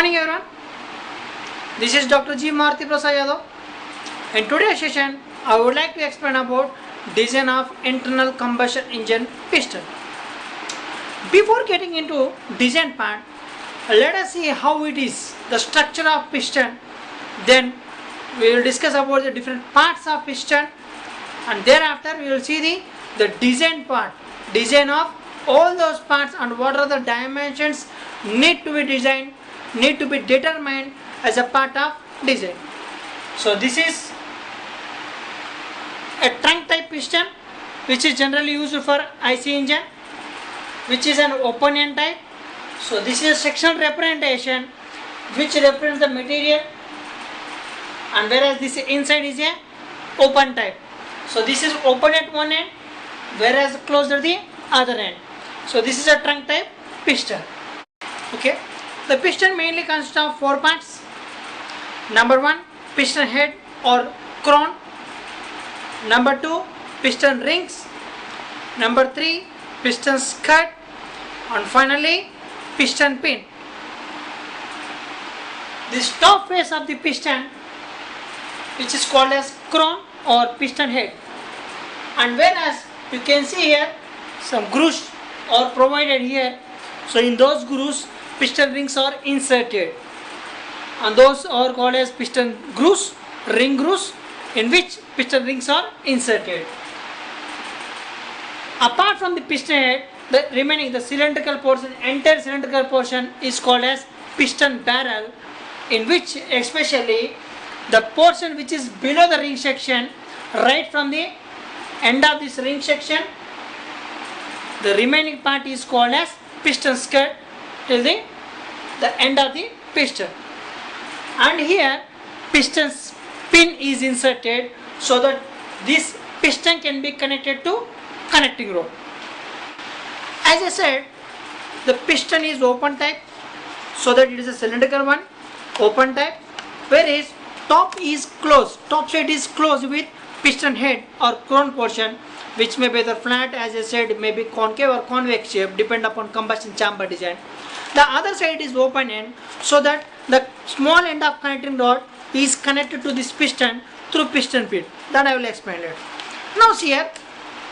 morning everyone, this is Dr. G. Maruti Prasad Yadav. In today's session, I would like to explain about design of internal combustion engine piston. Before getting into design part, let us see how it is, the structure of piston. Then we will discuss about the different parts of piston, and thereafter we will see the design part, design of all those parts and what are the dimensions need to be designed, need to be determined as a part of design. So this is a trunk type piston which is generally used for IC engine, which is an open end type. So this is a sectional representation which represents the material, and whereas this inside is a open type. So this is open at one end, whereas closed at the other end. So this is a trunk type piston. Okay, the piston mainly consists of four parts. Number one, piston head or crown. Number two, piston rings. Number three, piston skirt, and finally piston pin. This top face of the piston, which is called as crown or piston head, and whereas you can see here some grooves are provided here. So in those grooves piston rings are inserted, and those are called as piston grooves, ring grooves, in which piston rings are inserted. Apart from the piston head, the remaining, the cylindrical portion, entire cylindrical portion is called as piston barrel, in which especially the portion which is below the ring section, right from the end of this ring section, the remaining part is called as piston skirt till the end of the piston. And here piston pin is inserted so that this piston can be connected to connecting rod. As I said, the piston is open type, so that it is a cylindrical one, open type, whereas top is closed, top side is closed with piston head or crown portion, which may be either flat, as I said, may be concave or convex shape, depend upon combustion chamber design. The other side is open end, so that the small end of connecting rod is connected to this piston through piston pin. That I will explain later. Now see here,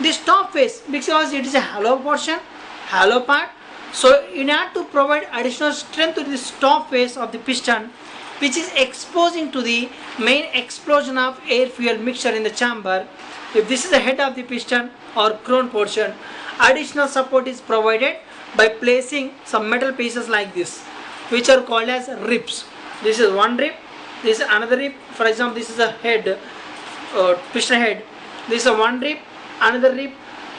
this top face, because it is a hollow portion, hollow part, so in order to provide additional strength to this top face of the piston, which is exposing to the main explosion of air fuel mixture in the chamber, if this is the head of the piston or crown portion, additional support is provided by placing some metal pieces like this, which are called as ribs. This is one rib, this is another rib. For example, this is a head, piston head. This is one rib, another rib,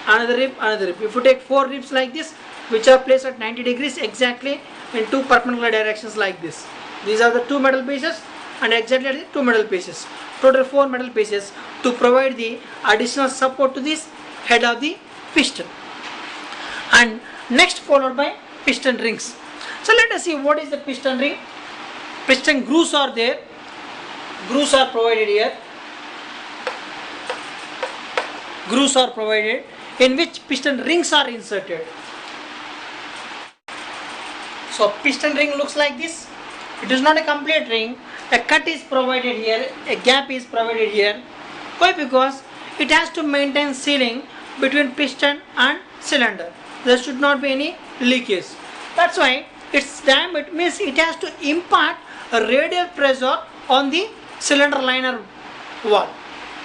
another rib, another rib. If you take four ribs like this, which are placed at 90 degrees exactly in two perpendicular directions like this. These are the two metal pieces, and exactly the two metal pieces. Total four metal pieces to provide the additional support to this head of the piston. And next followed by piston rings. So let us see what is the piston ring. Piston grooves are there. Grooves are provided here. Grooves are provided in which piston rings are inserted. So piston ring looks like this. It is not a complete ring. A cut is provided here, a gap is provided here. Why? Because it has to maintain sealing between piston and cylinder. There should not be any leakage. That's why its diameter means it has to impart a radial pressure on the cylinder liner wall,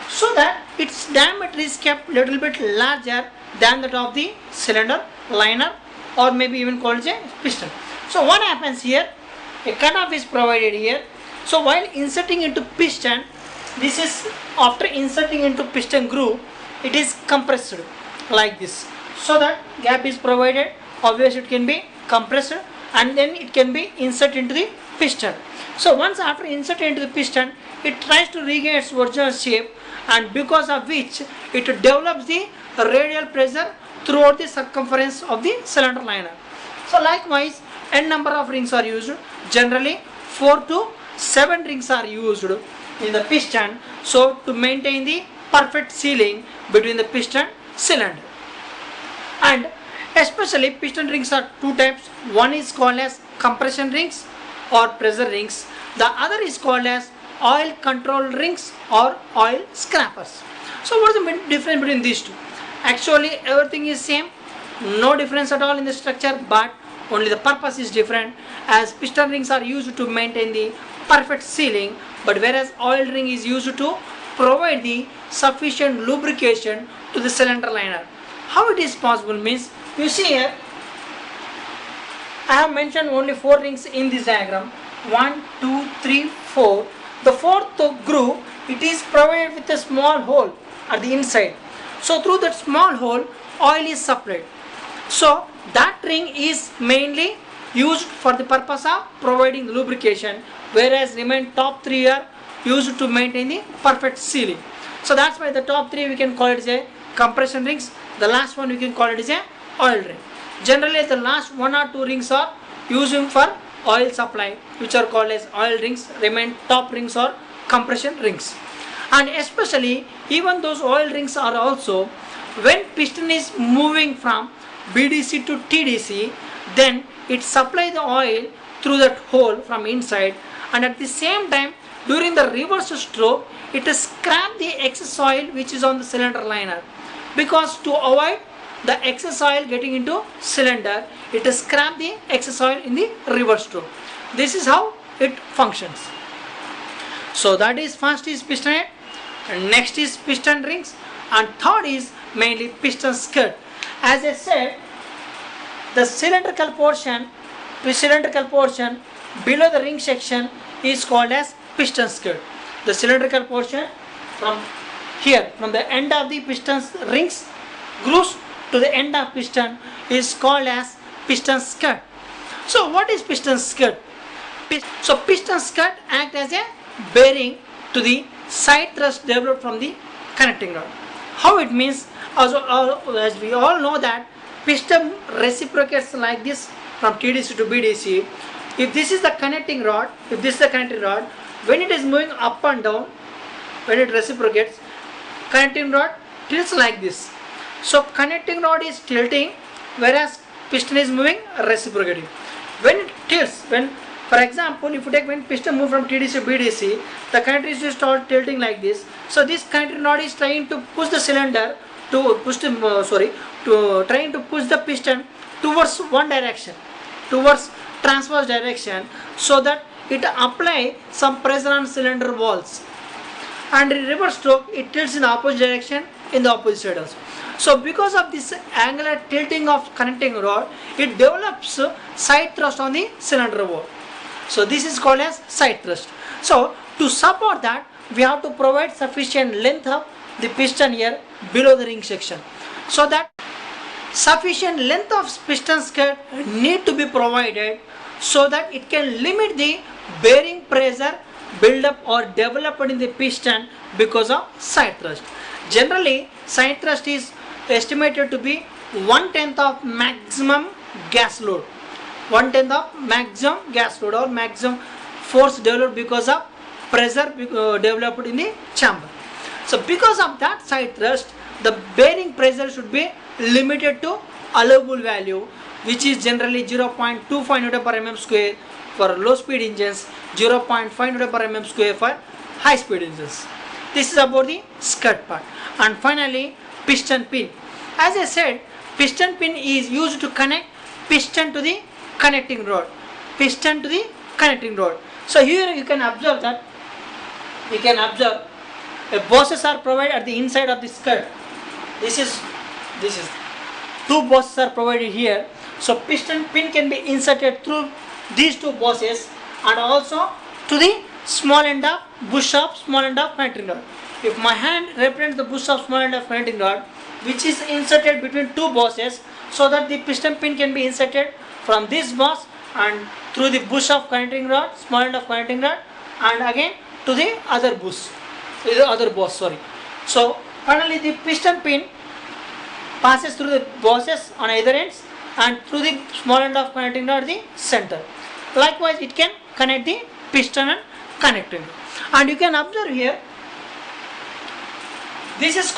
so that its diameter is kept little bit larger than that of the cylinder liner, or maybe even called a piston. So what happens here? A cutoff is provided here. So while inserting into piston, this is after inserting into piston groove, it is compressed like this, so that gap is provided. Obviously it can be compressed and then it can be inserted into the piston. So once after inserted into the piston, it tries to regain its original shape, and because of which it develops the radial pressure throughout the circumference of the cylinder liner. So likewise, n number of rings are used. Generally 4 to 7 rings are used in the piston, so to maintain the perfect sealing between the piston cylinder. And especially piston rings are two types. One is called as compression rings, or pressure rings. The other is called as oil control rings or oil scrappers. So what is the difference between these two? Actually everything is same, no difference at all in the structure, but only the purpose is different, as piston rings are used to maintain the perfect sealing, but whereas oil ring is used to provide the sufficient lubrication to the cylinder liner. How it is possible means, you see here I have mentioned only 4 rings in this diagram. 1, 2, 3, 4. The fourth groove, it is provided with a small hole at the inside. So through that small hole, oil is supplied. So that ring is mainly used for the purpose of providing lubrication, whereas remain top 3 are used to maintain the perfect sealing. So that's why the top 3 we can call it as a compression rings. The last one we can call it as a oil ring. Generally the last 1 or 2 rings are used for oil supply, which are called as oil rings. Remain top rings or compression rings. And especially even those oil rings are also, when piston is moving from BDC to TDC, then it supply the oil through that hole from inside, and at the same time during the reverse stroke it is scrap the excess oil which is on the cylinder liner, because to avoid the excess oil getting into cylinder, it is scrap the excess oil in the reverse stroke. This is how it functions. So that is, first is piston head, and next is piston rings, and third is mainly piston skirt. As I said, the cylindrical portion below the ring section is called as piston skirt. The cylindrical portion from here, from the end of the piston rings grooves to the end of piston, is called as piston skirt. So what is piston skirt? So piston skirt act as a bearing to the side thrust developed from the connecting rod. How it means, as we all know that piston reciprocates like this from TDC to BDC. If this is the connecting rod, when it is moving up and down, when it reciprocates, connecting rod tilts like this. So connecting rod is tilting, whereas piston is moving reciprocating. When it tilts, for example, if you take when piston move from TDC to BDC, the connector is to start tilting like this. So this connecting rod is trying to push the cylinder trying to push the piston towards one direction, towards transverse direction, so that it apply some pressure on cylinder walls, and in reverse stroke it tilts in the opposite direction in the opposite side also. So because of this angular tilting of connecting rod, it develops side thrust on the cylinder wall. So this is called as side thrust. So to support that, we have to provide sufficient length of the piston here below the ring section. So that sufficient length of piston skirt need to be provided, so that it can limit the bearing pressure build up or developed in the piston because of side thrust. Generally side thrust is estimated to be 1/10 of maximum gas load. 1/10 of maximum gas load or maximum force developed because of pressure developed in the chamber. So because of that side thrust, the bearing pressure should be limited to allowable value, which is generally 0.25 Newton per mm square for low speed engines, 0.5 Newton per mm square for high speed engines. This is about the skirt part. And finally, piston pin. As I said, piston pin is used to connect piston to the connecting rod. So here you can observe that bosses are provided at the inside of the skirt. This is 2 bosses are provided here. So piston pin can be inserted through these 2 bosses, and also to the small end of bush of small end of connecting rod. If my hand represents the bush of small end of connecting rod, which is inserted between 2 bosses, so that the piston pin can be inserted from this boss and through the bush of connecting rod, small end of connecting rod, and again to the other boss. So finally the piston pin passes through the bosses on either ends and through the small end of connecting rod the center. Likewise it can connect the piston and connecting rod. And you can observe here, these are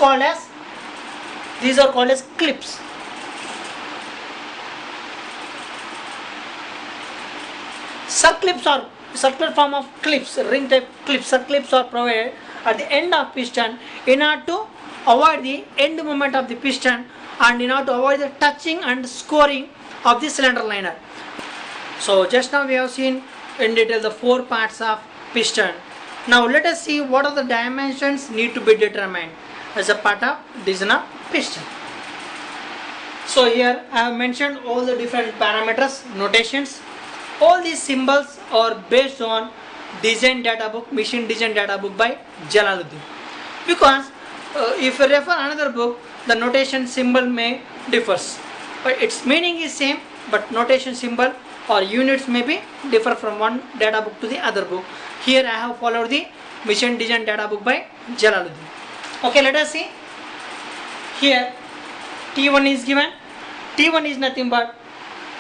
called as clips. Circlips are circular form of clips, ring type clips. Circlips are provided at the end of piston in order to avoid the end movement of the piston and in order to avoid the touching and scoring of the cylinder liner. So just now we have seen in detail the four parts of piston. Now let us see what are the dimensions need to be determined as a part of design of piston. So here I have mentioned all the different parameters, notations. All these symbols are based on design data book, machine design data book by Jalaluddin. Because if you refer another book, the notation symbol may differs, but its meaning is same, but notation symbol or units may be differ from one data book to the other book. Here I have followed the machine design data book by Jalaluddin. Okay, let us see. Here T1 is given. T1 is nothing but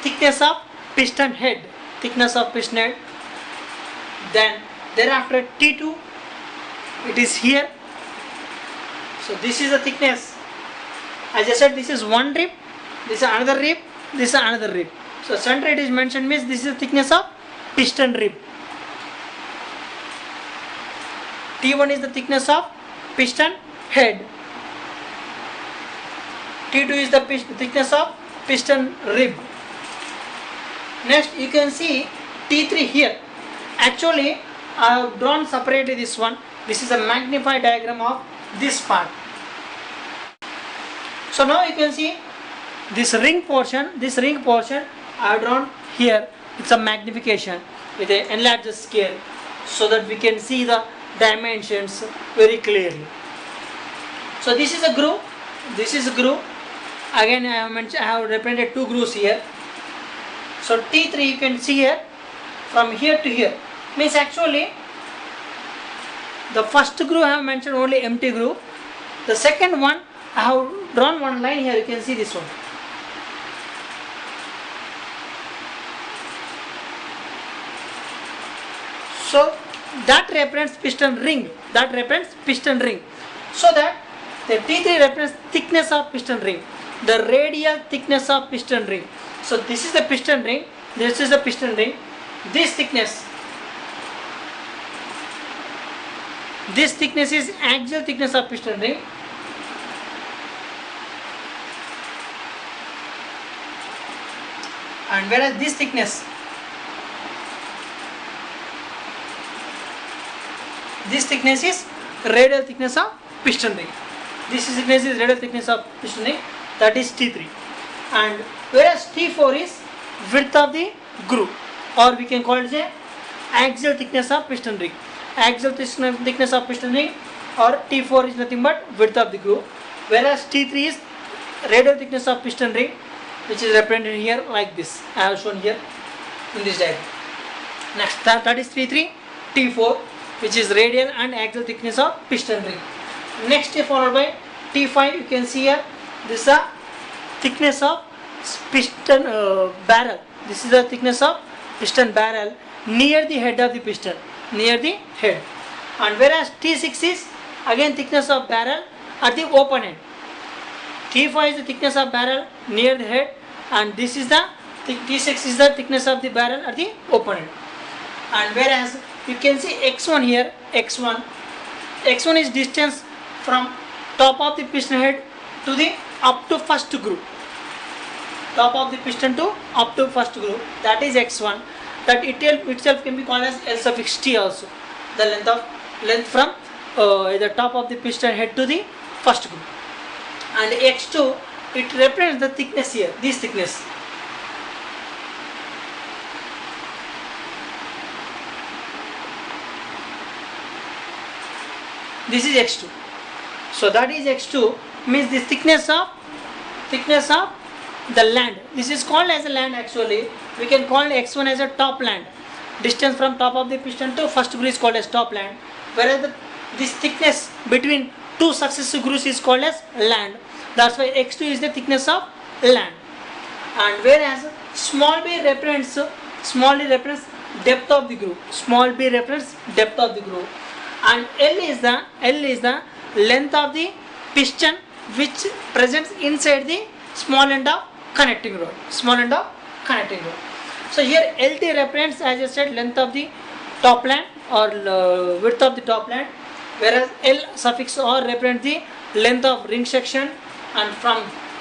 thickness of piston head. Thickness of piston head. Then thereafter T2, it is here. So this is the thickness. As I said, this is one rib, this is another rib, this is another rib. So center it is mentioned means this is the thickness of piston rib. T1 is the thickness of piston head. T2 is the thickness of piston rib. Next you can see T3 here. Actually I have drawn separately this one. This is a magnified diagram of this part. So now you can see this ring portion I have drawn here. It's a magnification with an enlarged scale so that we can see the dimensions very clearly. So this is a groove, this is a groove. Again I have represented two grooves here. So T3 you can see here, from here to here, means actually the first groove I have mentioned only empty groove. The second one I have drawn one line here, you can see this one. So that represents piston ring, that represents piston ring. So that the T3 represents thickness of piston ring, the radial thickness of piston ring. So this is the piston ring, this is the piston ring. This thickness is axial thickness of piston ring. And whereas this thickness is radial thickness of piston ring. This thickness is radial thickness of piston ring, that is T3. And whereas T4 is width of the groove, or we can call it as axial thickness of piston ring. Axial thickness of piston ring, or T4 is nothing but width of the groove, whereas T3 is radial thickness of piston ring, which is represented here like this. I have shown here in this diagram. Next, that is T3, T4, which is radial and axial thickness of piston ring. Next, followed by T5, you can see here, this is the thickness of piston barrel. This is the thickness of piston barrel near the head of the piston, near the head. And whereas T6 is again thickness of barrel at the open end. T5 is the thickness of barrel near the head, and this is the T6 is the thickness of the barrel at the open end. And whereas you can see X1 here, X1 is distance from top of the piston head to the up to first groove. Top of the piston to up to first groove, that is X1. That itself can be called as L suffix T also. The length from the top of the piston head to the first groove. And X2, it represents the thickness here, this thickness. This is X2. So that is X2 means the thickness of the land. This is called as a land actually. We can call X1 as a top land. Distance from top of the piston to first groove is called as top land. Whereas this thickness between two successive grooves is called as land. That's why X2 is the thickness of land. And whereas small b represents depth of the groove. Small b represents depth of the groove. And L is the length of the piston which presents inside the small end of connecting rod. So here LT represents, as I said, length of the top line or width of the top line, whereas L suffix R represents the length of ring section, and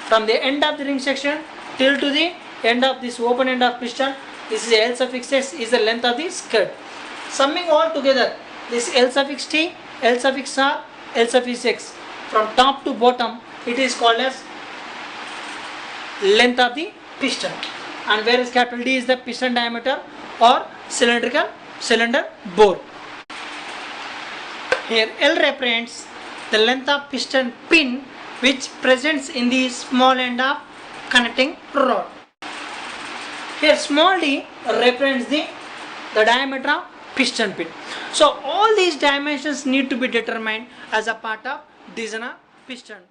from the end of the ring section till to the end of this open end of piston, this is L suffix S is the length of the skirt. Summing all together, this L suffix T, L suffix R, L suffix X, from top to bottom, it is called as length of the piston, and whereas capital D is the piston diameter or cylinder bore. Here L represents the length of piston pin which presents in the small end of connecting rod. Here small d represents the diameter of piston pin. So all these dimensions need to be determined as a part of design of piston.